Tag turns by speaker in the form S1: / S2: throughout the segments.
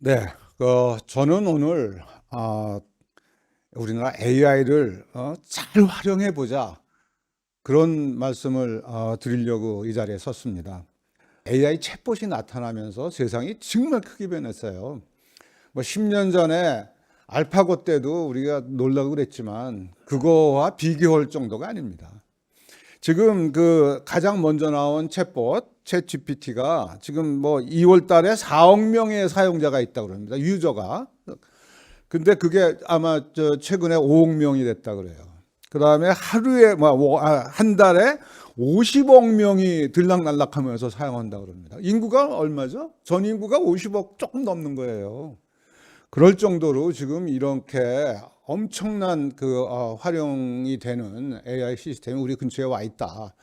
S1: 네, 저는 오늘 우리나라 AI를 잘 활용해 보자 그런 말씀을 드리려고 이 자리에 섰습니다. AI 챗봇이 나타나면서 세상이 정말 크게 변했어요. 뭐 10년 전에 알파고 때도 우리가 놀라고 그랬지만 그거와 비교할 정도가 아닙니다. 지금 그 가장 먼저 나온 챗봇 챗GPT가 지금 뭐 2월 달에 4억 명의 사용자가 있다고 그럽니다. 유저가. 근데 그게 아마 최근에 5억 명이 됐다 그래요. 그다음에 하루에 한 달에 50억 명이 들락날락하면서 사용한다 그럽니다. 인구가 얼마죠? 전 인구가 50억 조금 넘는 거예요. 그럴 정도로 지금 이렇게 엄청난 활용이 되는 AI 시스템이 우리 근처에 와 있다.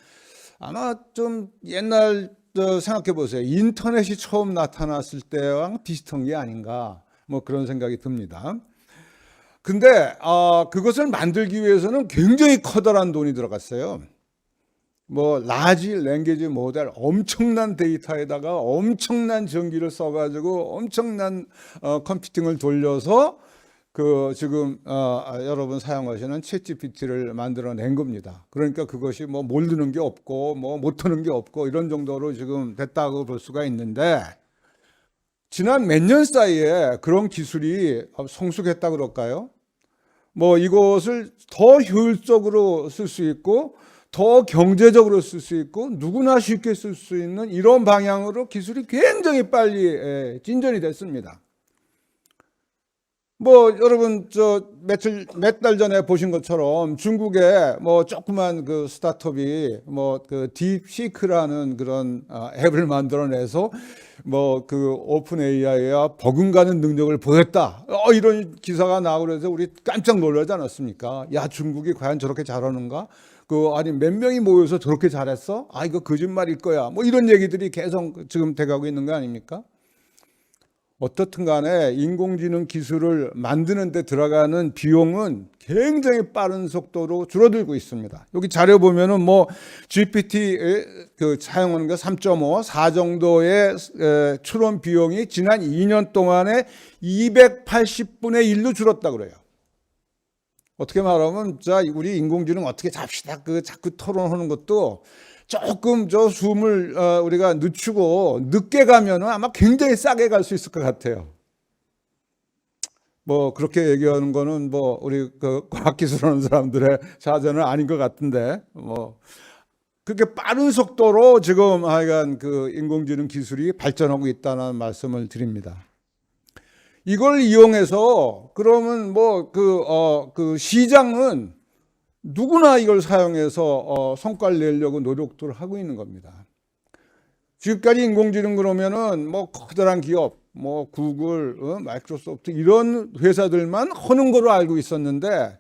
S1: 아마 좀 옛날 생각해 보세요. 인터넷이 처음 나타났을 때랑 비슷한 게 아닌가 뭐 그런 생각이 듭니다. 근데 그것을 만들기 위해서는 굉장히 커다란 돈이 들어갔어요. 뭐 라지 랭귀지 모델 엄청난 데이터에다가 엄청난 전기를 써가지고 엄청난 컴퓨팅을 돌려서 지금 여러분 사용하시는 챗GPT를 만들어낸 겁니다. 그러니까 그것이 뭐 모르는 게 없고 뭐 못하는 게 없고 이런 정도로 지금 됐다고 볼 수가 있는데, 지난 몇 년 사이에 그런 기술이 성숙했다 그럴까요? 뭐 이것을 더 효율적으로 쓸 수 있고 더 경제적으로 쓸 수 있고 누구나 쉽게 쓸 수 있는 이런 방향으로 기술이 굉장히 빨리 진전이 됐습니다. 뭐 여러분 몇 달 전에 보신 것처럼 중국에 뭐 조그만 그 스타트업이 뭐 그 딥시크라는 그런 앱을 만들어내서 뭐 그 오픈 AI와 버금가는 능력을 보였다. 이런 기사가 나오고 그래서 우리 깜짝 놀라지 않았습니까? 야, 중국이 과연 저렇게 잘하는가? 아니 몇 명이 모여서 저렇게 잘했어? 이거 거짓말일 거야. 뭐 이런 얘기들이 계속 지금 돼가고 있는 거 아닙니까? 어떻든 간에 인공지능 기술을 만드는 데 들어가는 비용은 굉장히 빠른 속도로 줄어들고 있습니다. 여기 자료 보면은 뭐 GPT 사용하는 게 3.5, 4 정도의 추론 비용이 지난 2년 동안에 280분의 1로 줄었다 그래요. 어떻게 말하면 우리 인공지능 어떻게 잡시다 자꾸 토론하는 것도 조금 숨을 우리가 늦추고 늦게 가면은 아마 굉장히 싸게 갈 수 있을 것 같아요. 뭐 그렇게 얘기하는 거는 뭐 우리 과학기술하는 사람들의 자세는 아닌 것 같은데, 뭐 그렇게 빠른 속도로 지금 하여간 인공지능 기술이 발전하고 있다는 말씀을 드립니다. 이걸 이용해서 그러면 뭐 시장은 누구나 이걸 사용해서 성과를 내려고 노력들을 하고 있는 겁니다. 지금까지 인공지능 그러면은 뭐 커다란 기업, 뭐 구글, 마이크로소프트 이런 회사들만 하는 거로 알고 있었는데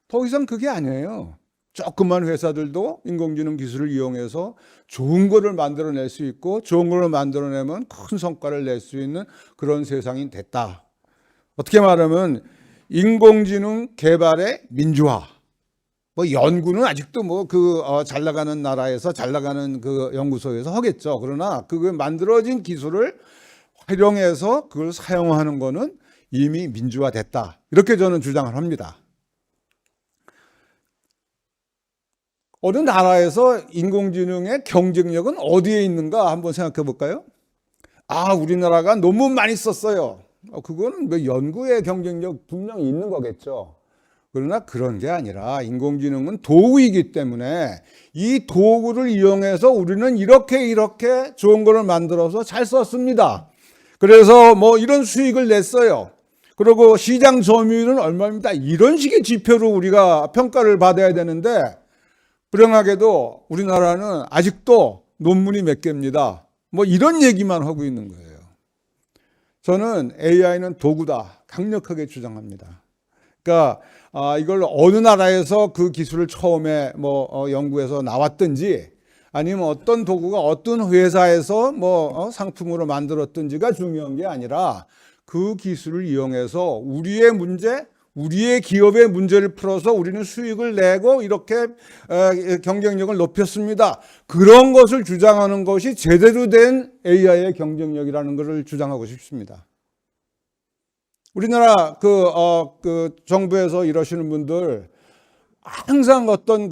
S1: 더 이상 그게 아니에요. 조그만 회사들도 인공지능 기술을 이용해서 좋은 거를 만들어낼 수 있고 좋은 거를 만들어내면 큰 성과를 낼 수 있는 그런 세상이 됐다. 어떻게 말하면 인공지능 개발의 민주화. 뭐 연구는 아직도 잘 나가는 나라에서 잘 나가는 연구소에서 하겠죠. 그러나 만들어진 기술을 활용해서 그걸 사용하는 거는 이미 민주화됐다. 이렇게 저는 주장을 합니다. 어느 나라에서 인공지능의 경쟁력은 어디에 있는가 한번 생각해 볼까요? 우리나라가 너무 많이 썼어요. 그거는 뭐 연구의 경쟁력 분명히 있는 거겠죠. 그러나 그런 게 아니라 인공지능은 도구이기 때문에 이 도구를 이용해서 우리는 이렇게 좋은 거를 만들어서 잘 썼습니다. 그래서 뭐 이런 수익을 냈어요. 그리고 시장 점유율은 얼마입니다. 이런 식의 지표로 우리가 평가를 받아야 되는데, 불행하게도 우리나라는 아직도 논문이 몇 개입니다. 뭐 이런 얘기만 하고 있는 거예요. 저는 AI는 도구다. 강력하게 주장합니다. 그러니까 이걸 어느 나라에서 그 기술을 처음에 연구해서 나왔든지 아니면 어떤 도구가 어떤 회사에서 상품으로 만들었든지가 중요한 게 아니라 그 기술을 이용해서 우리의 문제, 우리의 기업의 문제를 풀어서 우리는 수익을 내고 이렇게 경쟁력을 높였습니다. 그런 것을 주장하는 것이 제대로 된 AI의 경쟁력이라는 것을 주장하고 싶습니다. 우리나라 그 정부에서 이러시는 분들 항상 어떤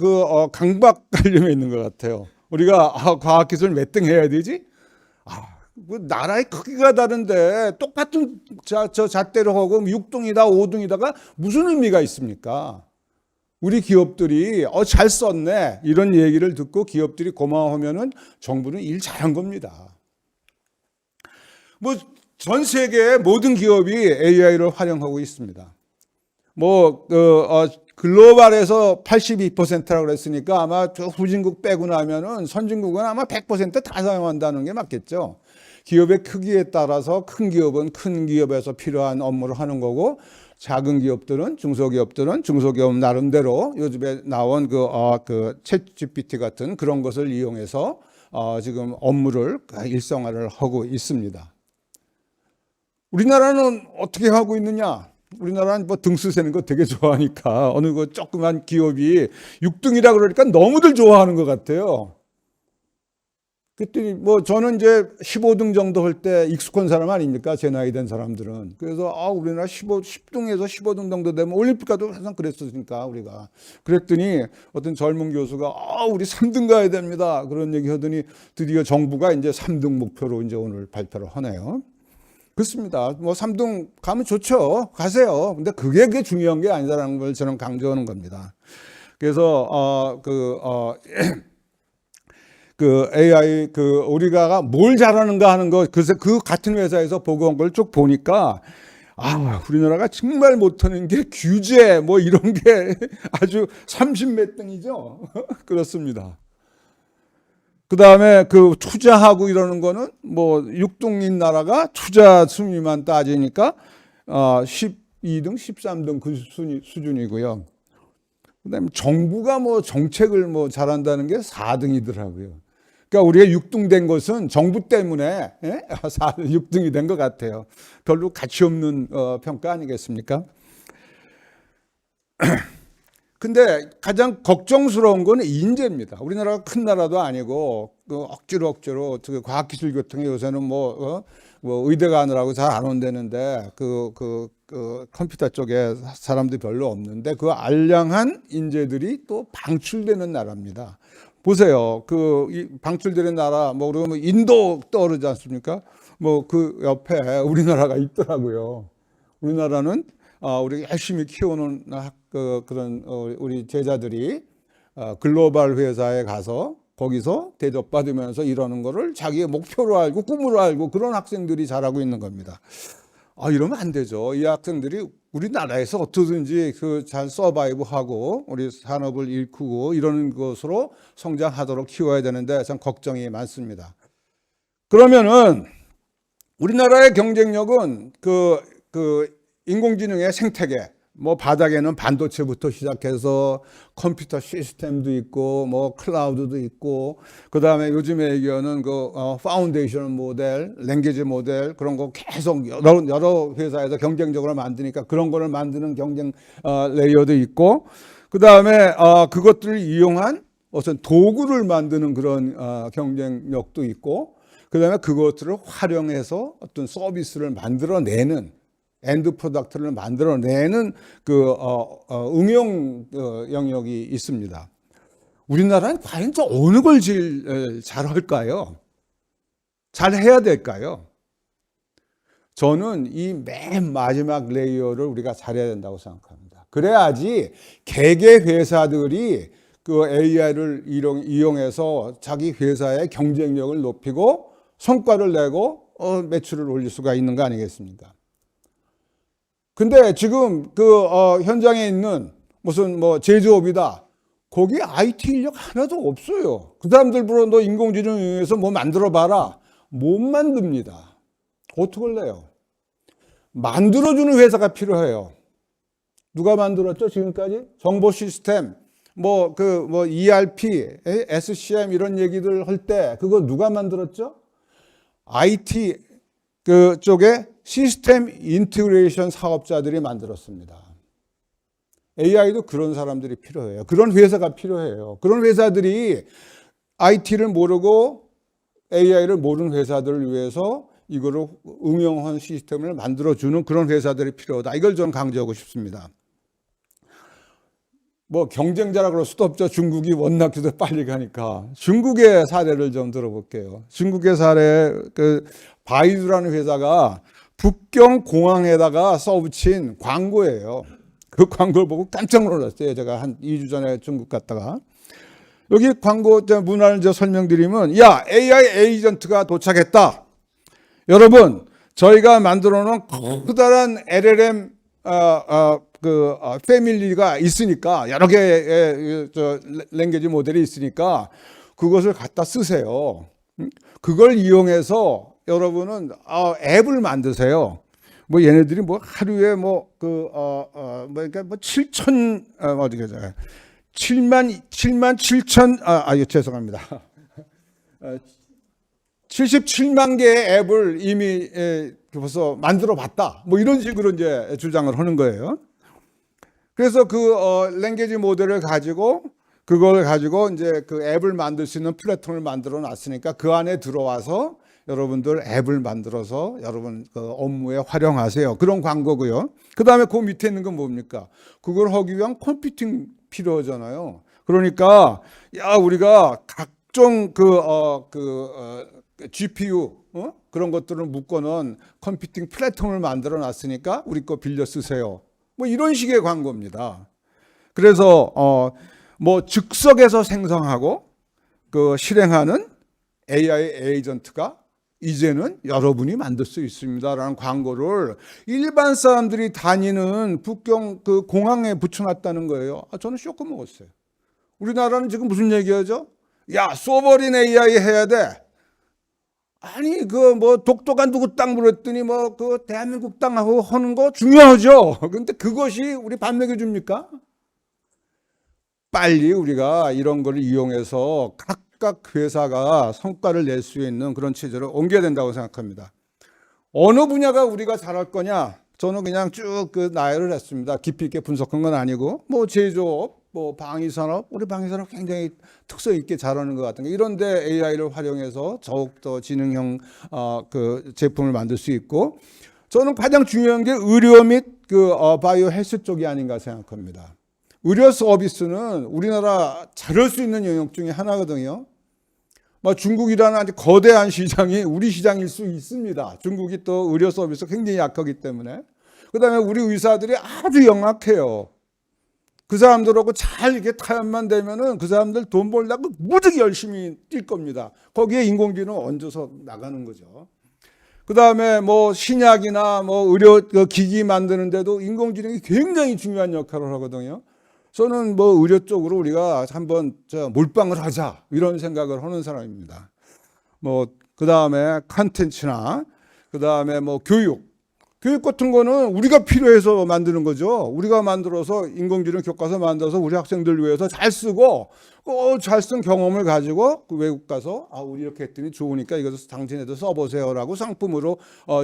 S1: 강박관념에 있는 것 같아요. 우리가 과학기술 몇 등 해야 되지? 뭐 나라의 크기가 다른데 똑같은 저 잣대로 하고 6등이다 5등이다가 무슨 의미가 있습니까? 우리 기업들이 잘 썼네 이런 얘기를 듣고 기업들이 고마워하면은 정부는 일 잘한 겁니다. 뭐 전 세계의 모든 기업이 AI를 활용하고 있습니다. 글로벌에서 82%라고 그랬으니까 아마 후진국 빼고 나면은 선진국은 아마 100%다 사용한다는 게 맞겠죠. 기업의 크기에 따라서 큰 기업은 큰 기업에서 필요한 업무를 하는 거고, 작은 기업들은 중소기업 나름대로 요즘에 나온 챗 GPT 같은 그런 것을 이용해서 지금 업무를 일상화를 하고 있습니다. 우리나라는 어떻게 하고 있느냐? 우리나라는 뭐 등수 세는 거 되게 좋아하니까 어느 조그만 기업이 6등이라 그러니까 너무들 좋아하는 것 같아요. 그랬더니 뭐 저는 이제 15등 정도 할 때 익숙한 사람 아닙니까? 제 나이 된 사람들은. 그래서 우리나라 10등에서 15등 정도 되면 올림픽 가도 항상 그랬으니까 우리가. 그랬더니 어떤 젊은 교수가 우리 3등 가야 됩니다. 그런 얘기 하더니 드디어 정부가 이제 3등 목표로 이제 오늘 발표를 하네요. 그렇습니다. 뭐 3등 가면 좋죠. 가세요. 근데 그게 중요한 게 아니다라는 걸 저는 강조하는 겁니다. 그래서 AI 우리가 뭘 잘하는가 하는 거 글쎄 그 같은 회사에서 보고한 걸 쭉 보니까 우리나라가 정말 못하는 게 규제 뭐 이런 게 아주 30몇 등이죠. 그렇습니다. 그 다음에 투자하고 이러는 거는 뭐 6등인 나라가 투자 순위만 따지니까 12등, 13등 그 수준이고요. 그 다음에 정부가 뭐 정책을 뭐 잘한다는 게 4등이더라고요. 그러니까 우리가 6등 된 것은 정부 때문에 6등이 된 것 같아요. 별로 가치 없는 평가 아니겠습니까? 근데 가장 걱정스러운 건 인재입니다. 우리나라가 큰 나라도 아니고 억지로 과학기술 교통에 요새는 뭐 의대 가느라고 잘 안 온다는데 컴퓨터 쪽에 사람들이 별로 없는데 그 알량한 인재들이 또 방출되는 나라입니다. 보세요. 방출되는 나라 그러면 인도 떠오르지 않습니까? 그 옆에 우리나라가 있더라고요. 우리나라는 우리 열심히 키우는 그런 우리 제자들이 글로벌 회사에 가서 거기서 대접받으면서 이러는 거를 자기의 목표로 알고 꿈으로 알고 그런 학생들이 잘하고 있는 겁니다. 이러면 안 되죠. 이 학생들이 우리나라에서 어떻게든지 잘 서바이브하고 우리 산업을 일구고 이러는 것으로 성장하도록 키워야 되는데 참 걱정이 많습니다. 그러면은 우리나라의 경쟁력은 인공지능의 생태계, 바닥에는 반도체부터 시작해서 컴퓨터 시스템도 있고, 클라우드도 있고, 그 다음에 요즘에 얘기하는 파운데이션 모델, 랭귀지 모델, 그런 거 계속 여러 회사에서 경쟁적으로 만드니까 그런 거를 만드는 경쟁, 레이어도 있고, 그 다음에, 그것들을 이용한 어떤 도구를 만드는 그런, 경쟁력도 있고, 그 다음에 그것들을 활용해서 어떤 서비스를 만들어내는 엔드 프로덕트를 만들어내는 응용 영역이 있습니다. 우리나라는 과연 어느 걸 제일 잘할까요? 잘해야 될까요? 저는 이 맨 마지막 레이어를 우리가 잘해야 된다고 생각합니다. 그래야지 개개 회사들이 AI를 이용해서 자기 회사의 경쟁력을 높이고 성과를 내고 매출을 올릴 수가 있는 거 아니겠습니까? 근데 지금 현장에 있는 무슨 제조업이다. 거기 IT 인력 하나도 없어요. 그 사람들 불러 너 인공지능 이용해서 만들어 봐라. 못 만듭니다. 어떻게 할래요? 만들어주는 회사가 필요해요. 누가 만들었죠? 지금까지? 정보 시스템, ERP, SCM 이런 얘기들 할 때 그거 누가 만들었죠? IT 쪽에 시스템 인티그레이션 사업자들이 만들었습니다. AI도 그런 사람들이 필요해요. 그런 회사가 필요해요. 그런 회사들이 IT를 모르고 AI를 모르는 회사들을 위해서 이거를 응용한 시스템을 만들어주는 그런 회사들이 필요하다. 이걸 저는 강조하고 싶습니다. 뭐 경쟁자라 그럴 수도 없죠. 중국이 워낙 빨리 가니까. 중국의 사례를 좀 들어볼게요. 중국의 사례, 바이두라는 회사가 북경 공항에다가 써붙인 광고예요. 그 광고를 보고 깜짝 놀랐어요. 제가 한 2주 전에 중국 갔다가. 여기 광고 문화를 설명드리면, 야, AI 에이전트가 도착했다. 여러분, 저희가 만들어 놓은 커다란 LLM 패밀리가 있으니까, 여러 개의 랭귀지 모델이 있으니까 그것을 갖다 쓰세요. 그걸 이용해서 여러분은 앱을 만드세요. 뭐 얘네들이 뭐 하루에 그러니까 7만 7천 죄송합니다. 77만 개의 앱을 이미 벌써 만들어 봤다. 뭐 이런 식으로 이제 주장을 하는 거예요. 그래서 랭귀지 모델을 가지고 그걸 가지고 이제 그 앱을 만들 수 있는 플랫폼을 만들어 놨으니까 그 안에 들어와서 여러분들 앱을 만들어서 여러분 업무에 활용하세요. 그런 광고고요. 그 다음에 그 밑에 있는 건 뭡니까? 그걸 하기 위한 컴퓨팅 필요하잖아요. 그러니까 우리가 각종 GPU 그런 것들을 묶어놓은 컴퓨팅 플랫폼을 만들어 놨으니까 우리 거 빌려 쓰세요. 뭐 이런 식의 광고입니다. 그래서 뭐 즉석에서 생성하고 실행하는 AI 에이전트가 이제는 여러분이 만들 수 있습니다라는 광고를 일반 사람들이 다니는 북경 공항에 붙여놨다는 거예요. 저는 쇼크 먹었어요. 우리나라는 지금 무슨 얘기하죠? 야, 소버린 AI 해야 돼. 아니 뭐 독도가 누구 땅 물었더니 대한민국 땅하고 하는 거 중요하죠. 근데 그것이 우리 밥 먹여줍니까? 빨리 우리가 이런 걸 이용해서 각각 회사가 성과를 낼 수 있는 그런 체제로 옮겨야 된다고 생각합니다. 어느 분야가 우리가 잘할 거냐? 저는 그냥 쭉 나열을 했습니다. 깊이 있게 분석한 건 아니고 뭐 제조업, 뭐 방위산업, 우리 방위산업 굉장히 특성 있게 잘하는 것 같은 거. 이런데 AI를 활용해서 더욱더 지능형 제품을 만들 수 있고, 저는 가장 중요한 게 의료 및 바이오 헬스 쪽이 아닌가 생각합니다. 의료 서비스는 우리나라 잘할 수 있는 영역 중에 하나거든요. 중국이라는 아주 거대한 시장이 우리 시장일 수 있습니다. 중국이 또 의료 서비스 굉장히 약하기 때문에. 그다음에 우리 의사들이 아주 영악해요. 그 사람들하고 잘 이렇게 타협만 되면은 그 사람들 돈 벌려고 무지하게 열심히 뛸 겁니다. 거기에 인공지능 얹어서 나가는 거죠. 그 다음에 뭐 신약이나 뭐 의료 기기 만드는데도 인공지능이 굉장히 중요한 역할을 하거든요. 저는 뭐 의료 쪽으로 우리가 한번 몰빵을 하자 이런 생각을 하는 사람입니다. 뭐 그 다음에 컨텐츠나 그 다음에 뭐 교육 같은 거는 우리가 필요해서 만드는 거죠. 우리가 만들어서 인공지능 교과서 만들어서 우리 학생들 위해서 잘 쓰고 잘 쓴 경험을 가지고 외국 가서 우리 이렇게 했더니 좋으니까 이것을 당신애들 써보세요라고 상품으로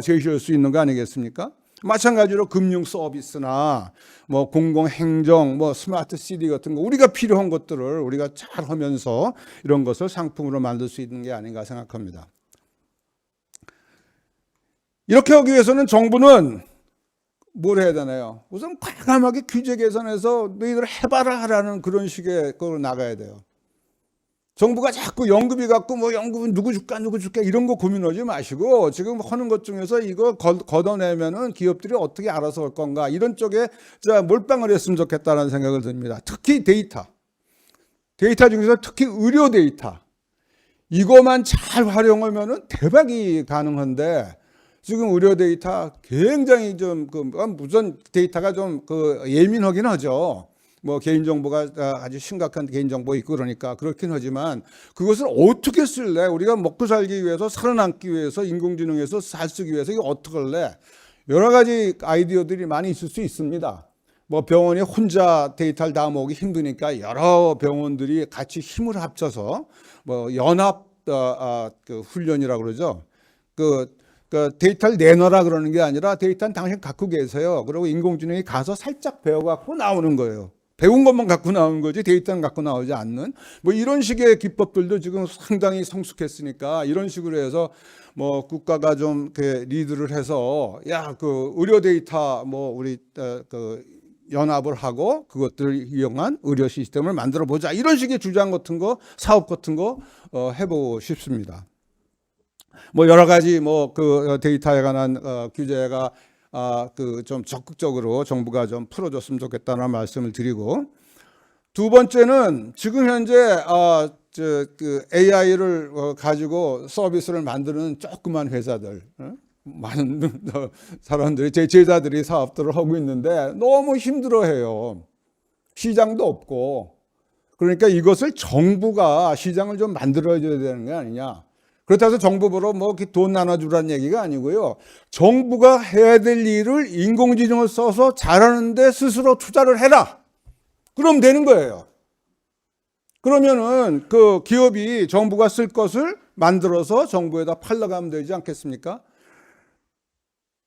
S1: 제시할 수 있는 거 아니겠습니까? 마찬가지로 금융 서비스나 뭐 공공행정, 뭐 스마트 시티 같은 거 우리가 필요한 것들을 우리가 잘 하면서 이런 것을 상품으로 만들 수 있는 게 아닌가 생각합니다. 이렇게 하기 위해서는 정부는 뭘 해야 되나요? 우선 과감하게 규제 개선해서 너희들 해봐라 하라는 그런 식의 걸로 나가야 돼요. 정부가 자꾸 연금이 갖고 뭐 연금은 누구 줄까 이런 거 고민하지 마시고 지금 하는 것 중에서 이거 걷어내면은 기업들이 어떻게 알아서 할 건가 이런 쪽에 몰빵을 했으면 좋겠다는 생각을 듭니다. 특히 데이터 중에서 특히 의료 데이터 이거만 잘 활용하면은 대박이 가능한데 지금 의료 데이터 굉장히 좀 무슨 데이터가 좀 예민하긴 하죠. 뭐 개인정보가 아주 심각한 개인정보 있고 그러니까 그렇긴 하지만 그것을 어떻게 쓸래? 우리가 먹고 살기 위해서 살아남기 위해서 인공지능에서 잘 쓰기 위해서 이거 어떻게 할래? 여러 가지 아이디어들이 많이 있을 수 있습니다. 뭐 병원이 혼자 데이터를 다 모으기 힘드니까 여러 병원들이 같이 힘을 합쳐서 뭐 연합 훈련이라고 그러죠. 데이터를 내놔라 그러는 게 아니라 데이터는 당신 갖고 계세요. 그리고 인공지능이 가서 살짝 배워갖고 나오는 거예요. 배운 것만 갖고 나온 거지 데이터는 갖고 나오지 않는 뭐 이런 식의 기법들도 지금 상당히 성숙했으니까 이런 식으로 해서 뭐 국가가 좀 그 리드를 해서 야 그 의료 데이터 뭐 우리 그 연합을 하고 그것들을 이용한 의료 시스템을 만들어 보자 이런 식의 주장 같은 거 사업 같은 거 해보고 싶습니다. 뭐 여러 가지 뭐 그 데이터에 관한 규제가 그 좀 적극적으로 정부가 좀 풀어줬으면 좋겠다는 말씀을 드리고, 두 번째는 지금 현재 그 AI를 가지고 서비스를 만드는 조그만 회사들, 많은 사람들이 제 제자들이 사업들을 하고 있는데 너무 힘들어해요. 시장도 없고. 그러니까 이것을 정부가 시장을 좀 만들어줘야 되는 게 아니냐. 그렇다고 해서 정부로 뭐 돈 나눠주라는 얘기가 아니고요. 정부가 해야 될 일을 인공지능을 써서 잘하는데 스스로 투자를 해라. 그럼 되는 거예요. 그러면은 그 기업이 정부가 쓸 것을 만들어서 정부에다 팔러가면 되지 않겠습니까?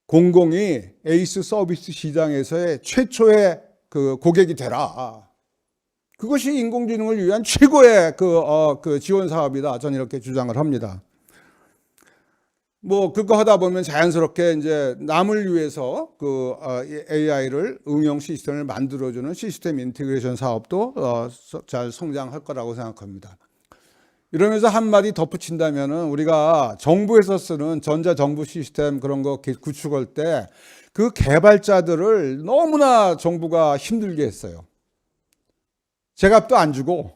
S1: 공공이 에이스 서비스 시장에서의 최초의 그 고객이 되라. 그것이 인공지능을 위한 최고의 그 지원 사업이다. 저는 이렇게 주장을 합니다. 뭐 그거 하다 보면 자연스럽게 이제 남을 위해서 그 AI를 응용 시스템을 만들어주는 시스템 인티그레이션 사업도 잘 성장할 거라고 생각합니다. 이러면서 한마디 덧붙인다면은 우리가 정부에서 쓰는 전자정부 시스템 그런 거 구축할 때 그 개발자들을 너무나 정부가 힘들게 했어요. 제값도 안 주고,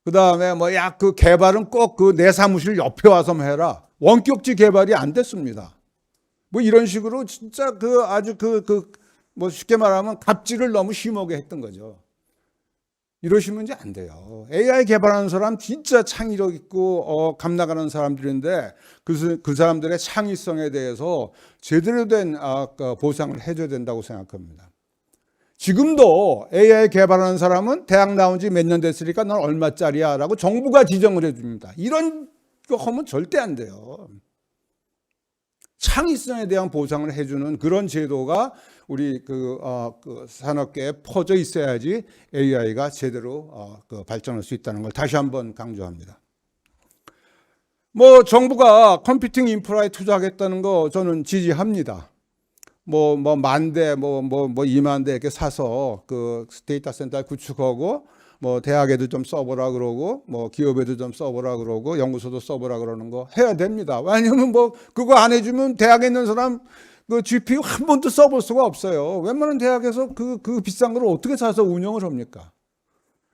S1: 그 다음에 뭐 야 그 개발은 꼭 그 내 사무실 옆에 와서 해라. 원격지 개발이 안 됐습니다. 뭐 이런 식으로 진짜 그 아주 뭐 쉽게 말하면 갑질을 너무 심하게 했던 거죠. 이러시면 이제 안 돼요. AI 개발하는 사람 진짜 창의력 있고 감 나가는 사람들인데 그 사람들의 창의성에 대해서 제대로 된 보상을 해줘야 된다고 생각합니다. 지금도 AI 개발하는 사람은 대학 나온 지 몇 년 됐으니까 넌 얼마짜리야 라고 정부가 지정을 해줍니다. 이런 거 하면 절대 안 돼요. 창의성에 대한 보상을 해주는 그런 제도가 우리 그 산업계에 퍼져 있어야지 AI가 제대로 발전할 수 있다는 걸 다시 한번 강조합니다. 뭐 정부가 컴퓨팅 인프라에 투자하겠다는 거 저는 지지합니다. 뭐 10,000대, 20,000대 이렇게 사서 그 데이터 센터 구축하고 뭐 대학에도 좀 써보라 그러고 뭐 기업에도 좀 써보라 그러고 연구소도 써보라 그러는 거 해야 됩니다. 왜냐하면 뭐 그거 안 해주면 대학에 있는 사람 그 GPU 한 번도 써볼 수가 없어요. 웬만한 대학에서 그 비싼 걸 어떻게 사서 운영을 합니까?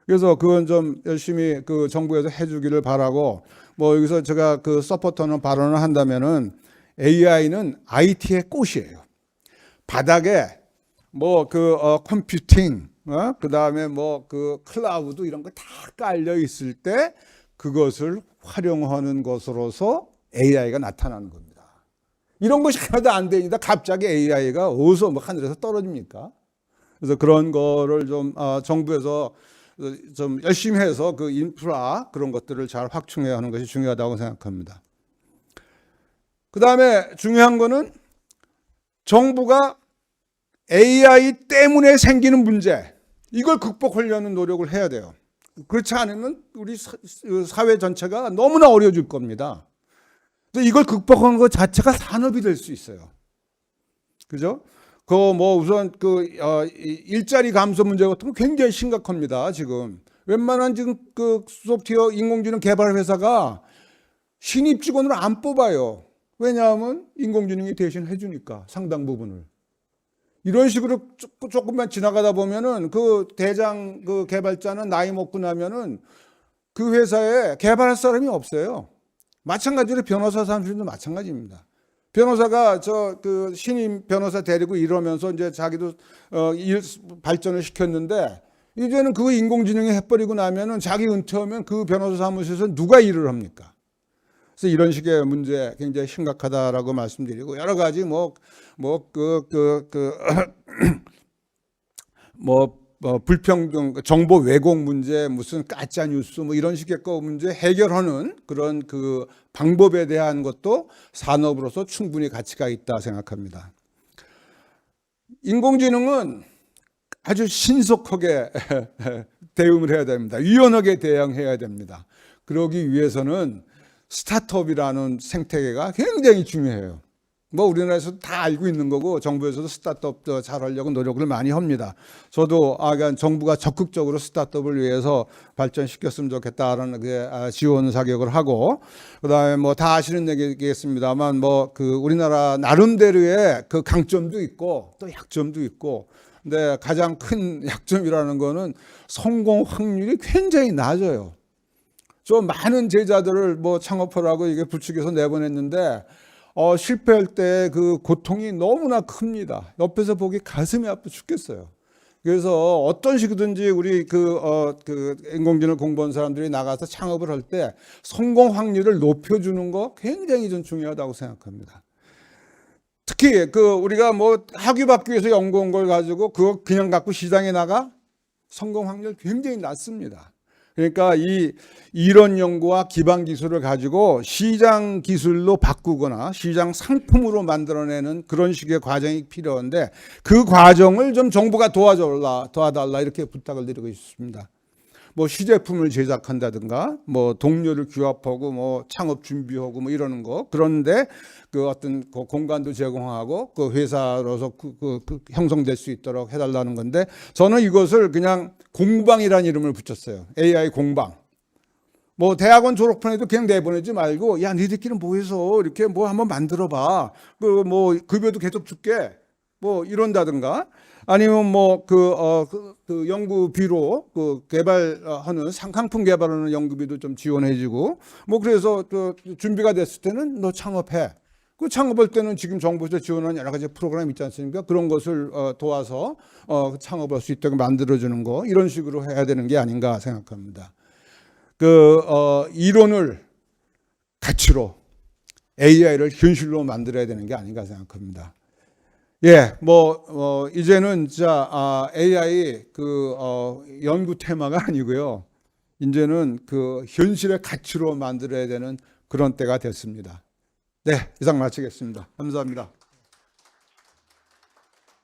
S1: 그래서 그건 좀 열심히 그 정부에서 해주기를 바라고, 뭐 여기서 제가 그 서포터는 발언을 한다면은 AI는 IT의 꽃이에요. 바닥에 뭐 컴퓨팅, 그 다음에 뭐 클라우드 이런 거 다 깔려 있을 때 그것을 활용하는 것으로서 AI가 나타나는 겁니다. 이런 것이 하나도 안 되니까 갑자기 AI가 어디서 뭐 하늘에서 떨어집니까? 그래서 그런 거를 좀 정부에서 좀 열심히 해서 그 인프라 그런 것들을 잘 확충해야 하는 것이 중요하다고 생각합니다. 그 다음에 중요한 거는 정부가 AI 때문에 생기는 문제, 이걸 극복하려는 노력을 해야 돼요. 그렇지 않으면 우리 사회 전체가 너무나 어려워질 겁니다. 이걸 극복하는 것 자체가 산업이 될 수 있어요. 그죠? 뭐 우선 일자리 감소 문제 같은 거 굉장히 심각합니다. 지금 웬만한 지금 그 소프트웨어 인공지능 개발 회사가 신입 직원을 안 뽑아요. 왜냐하면 인공지능이 대신 해주니까 상당 부분을. 이런 식으로 조금만 지나가다 보면은 그 대장 그 개발자는 나이 먹고 나면은 그 회사에 개발할 사람이 없어요. 마찬가지로 변호사 사무실도 마찬가지입니다. 변호사가 그 신임 변호사 데리고 이러면서 이제 자기도 일 발전을 시켰는데 이제는 그거 인공지능이 해버리고 나면은 자기 은퇴하면 그 변호사 사무실에서 누가 일을 합니까? 그래서 이런 식의 문제 굉장히 심각하다라고 말씀드리고, 여러 가지 불평등, 정보 왜곡 문제, 무슨 가짜 뉴스 뭐 이런 식의 문제 해결하는 그런 그 방법에 대한 것도 산업으로서 충분히 가치가 있다 생각합니다. 인공지능은 아주 신속하게 대응을 해야 됩니다. 유연하게 대응해야 됩니다. 그러기 위해서는 스타트업이라는 생태계가 굉장히 중요해요. 뭐 우리나라에서도 다 알고 있는 거고 정부에서도 스타트업도 잘하려고 노력을 많이 합니다. 저도 그러니까 정부가 적극적으로 스타트업을 위해서 발전시켰으면 좋겠다라는 지원 사격을 하고, 그다음에 뭐 다 아시는 얘기겠습니다만 뭐 그 우리나라 나름대로의 그 강점도 있고 또 약점도 있고, 근데 가장 큰 약점이라는 거는 성공 확률이 굉장히 낮아요. 좀 많은 제자들을 뭐 창업하라고 이게 부축해서 내보냈는데 실패할 때 그 고통이 너무나 큽니다. 옆에서 보기 가슴이 아파 죽겠어요. 그래서 어떤 식이든지 우리 그 인공지능 공부한 사람들이 나가서 창업을 할 때 성공 확률을 높여주는 거 굉장히 좀 중요하다고 생각합니다. 특히 우리가 뭐 학위받기 위해서 연구한 걸 가지고 그거 그냥 갖고 시장에 나가 성공 확률 굉장히 낮습니다. 그러니까 이런 연구와 기반 기술을 가지고 시장 기술로 바꾸거나 시장 상품으로 만들어내는 그런 식의 과정이 필요한데, 그 과정을 좀 정부가 도와달라 이렇게 부탁을 드리고 있습니다. 뭐 시제품을 제작한다든가 뭐 동료를 규합하고 뭐 창업 준비하고 뭐 이러는 거, 그런데 그 어떤 그 공간도 제공하고 그 회사로서 형성될 수 있도록 해달라는 건데, 저는 이것을 그냥 공방이라는 이름을 붙였어요. AI 공방. 뭐 대학원 졸업반에도 그냥 내보내지 말고, 야 니들끼리 모여서 이렇게 뭐 한번 만들어봐. 그 뭐 급여도 계속 줄게. 뭐 이런다든가, 아니면 뭐 그 연구비로 개발하는 상품 개발하는 연구비도 좀 지원해주고, 뭐 그래서 준비가 됐을 때는 너 창업해. 그 창업할 때는 지금 정부에서 지원하는 여러 가지 프로그램 있지 않습니까? 그런 것을 도와서 창업할 수 있도록 만들어주는 거, 이런 식으로 해야 되는 게 아닌가 생각합니다. 이론을 가치로 AI를 현실로 만들어야 되는 게 아닌가 생각합니다. 예, 이제는 진짜 AI 연구 테마가 아니고요. 이제는 현실의 가치로 만들어야 되는 그런 때가 됐습니다. 네, 이상 마치겠습니다. 감사합니다.